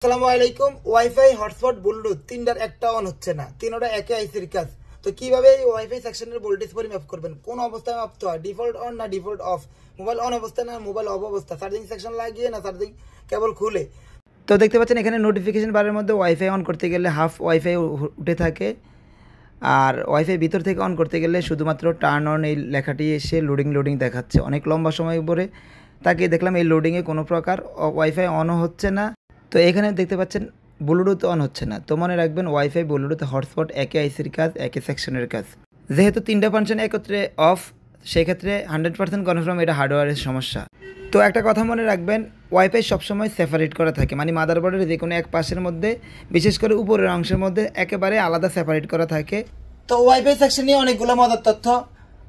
আসসালামু আলাইকুম। Wifi, hotspot, Bluetooth তিনটার একটা অন হচ্ছে না, তিনটা একে আইসির কাজ। তো কিভাবে এই ওয়াইফাই সেকশনের ভোল্টেজ পরিমাপ করবেন, কোন অবস্থায় মাপতে হয়, ডিফল্ট অন না ডিফল্ট অফ, মোবাইল অন অবস্থা না মোবাইল অফ অবস্থা, চার্জিং সেকশন লাগিয়ে না চার্জিং কেবল খুলে। তো দেখতে পাচ্ছেন এখানে নোটিফিকেশন বারের মধ্যে ওয়াইফাই অন করতে গেলে হাফ ওয়াইফাই উঠে থাকে, আর ওয়াইফাই ভিতর থেকে অন করতে গেলে শুধুমাত্র টার্ন অন এই লেখাটি এসে লোডিং দেখাচ্ছে। অনেক লম্বা সময় পরে তাকে দেখলাম এই লোডিংয়ে কোনো প্রকার ওয়াইফাই অনও হচ্ছে না। তো এখানে দেখতে পাচ্ছেন ব্লুটুথ অন হচ্ছে না। তো মনে রাখবেন ওয়াইফাই, ব্লুটুথ, হটস্পট একে আইসির কাজ, একে সেকশনের কাজ। যেহেতু তিনটা ফাংশন একত্রে অফ, সেক্ষেত্রে 100% কনফার্ম এটা হার্ডওয়্যারের সমস্যা। তো একটা কথা মনে রাখবেন, ওয়াইফাই সবসময় সেপারেট করা থাকে, মানে মাদারবোর্ডের যে কোনো এক পাশের মধ্যে, বিশেষ করে উপরের অংশের মধ্যে একেবারে আলাদা সেপারেট করা থাকে। তো ওয়াইফাই সেকশন নিয়ে অনেকগুলো মজার তথ্য।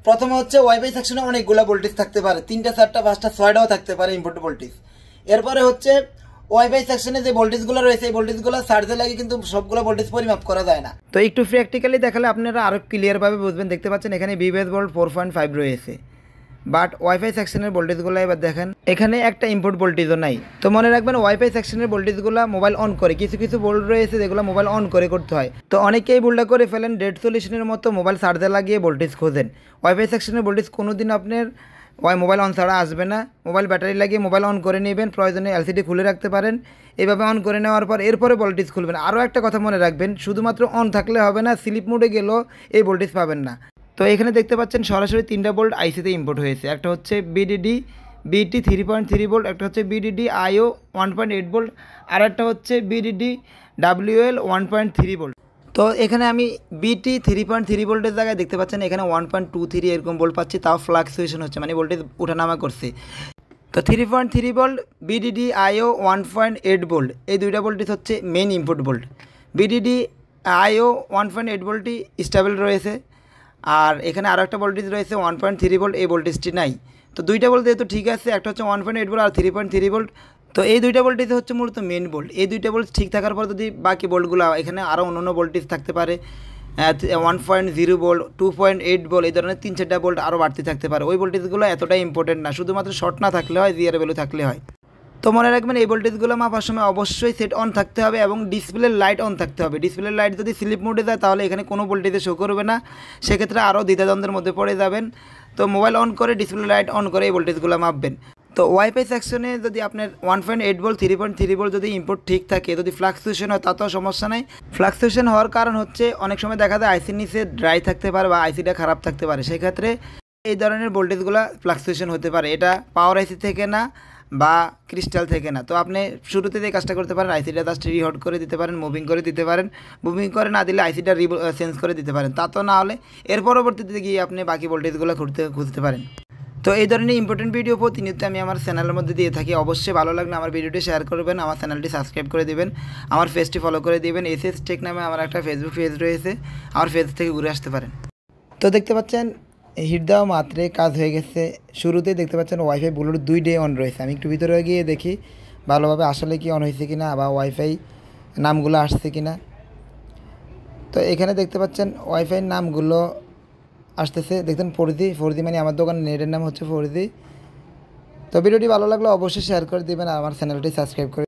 প্রথমে হচ্ছে ওয়াইফাই সেকশনে অনেকগুলো ভোল্টেজ থাকতে পারে, 3টা 4টা 5টা 6টাও থাকতে পারে ইনপুট ভোল্টেজ। এরপরে হচ্ছে ওয়াইফাই সেকশনে যে ভোল্টেজগুলো রয়েছে এই ভোল্টেজগুলো চার্জে লাগে, কিন্তু সবগুলো ভোল্টেজ পরিমাপ করা যায় না। তো একটু প্র্যাকটিক্যালি দেখালে আপনারা আরও ক্লিয়ারভাবে বুঝবেন। দেখতে পাচ্ছেন এখানে বিবিএস ভোল্ট 4.5 রয়েছে, বাট ওয়াইফাই সেকশনের ভোল্টেজগুলো এবার দেখেন এখানে একটা ইনপুট ভোল্টেজও নাই। তো মনে রাখবেন ওয়াইফাই সেকশনের ভোল্টেজগুলো মোবাইল অন করে, কিছু কিছু ভোল্ট রয়েছে যেগুলো মোবাইল অন করে করতে হয়। তো অনেকেই ভুলটা করে ফেলেন, ডেড সলিউশনের মতো মোবাইল চার্জে লাগিয়ে ভোল্টেজ খোঁজেন। ওয়াইফাই সেকশনের ভোল্টেজ কোনোদিন আপনার মোবাইল অন ছাড়া আসবে না। মোবাইল ব্যাটারি লাগিয়ে মোবাইল অন করে নেবেন, প্রয়োজনে এলসিডি খুলে রাখতে পারেন। এইভাবে অন করে নেওয়ার পর এরপরে ভোল্টেজ খুলবেন। আরও একটা কথা মনে রাখবেন, শুধুমাত্র অন থাকলে হবে না, স্লিপ মোডে গেলেও এই ভোল্টেজ পাবেন না। তো এখানে দেখতে পাচ্ছেন সরাসরি 3টা ভোল্ট আইসিতে ইম্পোর্ট হয়েছে। একটা হচ্ছে বিডিডি বিটি 3.3 ভোল্ট, একটা হচ্ছে বিডিডি আইও 1.8 ভোল্ট, আর একটা হচ্ছে বিডিডি ডাব্লিউএল 1.3 ভোল্ট। তো এখানে আমি বিটি 3.3 ভোল্টের জায়গায় দেখতে পাচ্ছেন এখানে 1.23 এরকম ভোল্ট পাচ্ছি, তাও ফ্লাকচুয়েশন হচ্ছে, মানে ভোল্টেজ ওঠানামা করছে। তো 3.3 ভোল্ট, বিডিডি আইও 1.8 ভোল্ট, এই দুইটা ভোল্টেজ হচ্ছে মেইন ইনপুট ভোল্ট। বিডিডি আইও 1.8 ভোল্টই স্টেবল রয়েছে, আর এখানে আরও একটা ভোল্টেজ রয়েছে 1.3 ভোল্ট, এই ভোল্টেজটি নাই। তো দুইটা ভোল্ট যেহেতু ঠিক আছে, একটা হচ্ছে 1.8 ভোল্ট আর 3.3 ভোল্ট। তো এই দুইটা ভোল্টেজ হচ্ছে মূলত মেন ভোল্ট। এই দুইটা ভোল্ট ঠিক থাকার পর যদি বাকি ভোল্টগুলো, এখানে আরও অন্য ভোল্টেজ থাকতে পারে, 1.0 ভোল্ট, 2.8 ভোল্ট, এই ধরনের 3-4টা ভোল্ট আরও বাড়তি থাকতে পারে। ওই ভোল্টেজগুলো এতটাই ইম্পর্টেন্ট না, শুধুমাত্র শর্ট না থাকলে হয়, জিআর ভ্যালু থাকলে হয়। তো মনে রাখবেন এই ভোল্টেজগুলো মাপার সময় অবশ্যই সেট অন থাকতে হবে এবং ডিসপ্লের লাইট অন থাকতে হবে। ডিসপ্লের লাইট যদি স্লিপ মোডে যায় তাহলে এখানে কোনো ভোল্টেজে শো করবে না, সেক্ষেত্রে আরও দ্বিধাদ্বন্দ্বের মধ্যে পড়ে যাবেন। তো মোবাইল অন করে ডিসপ্লে লাইট অন করে এই ভোল্টেজগুলো মাপবেন। তো ওয়াইফাই সেকশনে যদি আপনার 1.8 ভোল্ট, 3.3 ভোল্ট যদি ইনপুট ঠিক থাকে, যদি ফ্লাকচুয়েশন হয় তাতেও সমস্যা নাই। ফ্লাকচুয়েশন হওয়ার কারণ হচ্ছে অনেক সময় দেখা যায় আইসির নিচে ড্রাই থাকতে পারে বা আইসিটা খারাপ থাকতে পারে, সেক্ষেত্রে এই ধরনের ভোল্টেজগুলো ফ্লাকচুয়েশন হতে পারে। এটা পাওয়ার আইসি থেকে না বা ক্রিস্টাল থেকে না। তো আপনি শুরুতে যে কাজটা করতে পারেন, আইসিটা জাস্ট রিহট করে দিতে পারেন, মুভিং করে দিতে পারেন। মুভিং করে না দিলে আইসিটা চেঞ্জ করে দিতে পারেন। তা তো না হলে এর পরবর্তীতে গিয়ে আপনি বাকি ভোল্টেজগুলো খুঁজতে পারেন। তো এই ধরনের ইম্পর্টেন্ট ভিডিও প্রতিনিয়ত আমি আমার চ্যানেলের মধ্যে দিয়ে থাকি। অবশ্যই ভালো লাগলে আমার ভিডিওটি শেয়ার করবেন, আমার চ্যানেলটি সাবস্ক্রাইব করে দেবেন, আমার পেজটি ফলো করে দেবেন। এসএস টেক নামে আমার একটা ফেসবুক পেজ রয়েছে, আমার পেজ থেকে ঘুরে আসতে পারেন। তো দেখতে পাচ্ছেন হিট দেওয়া মাত্রে কাজ হয়ে গেছে। শুরুতেই দেখতে পাচ্ছেন ওয়াইফাই ব্লুটুথ 2টাই অন রয়েছে। আমি একটু ভিতরে গিয়ে দেখি ভালোভাবে আসলে কি অন হয়েছে কিনা বা ওয়াইফাই নামগুলো আসছে কিনা। তো এখানে দেখতে পাচ্ছেন ওয়াইফাই নামগুলো আসতেছে, দেখতেন 4G মানে আমার দোকানের নেটের নাম হচ্ছে 4G। তো ভিডিওটি ভালো লাগলে অবশ্যই শেয়ার করে দেবেন আর আমার চ্যানেলটি সাবস্ক্রাইব করে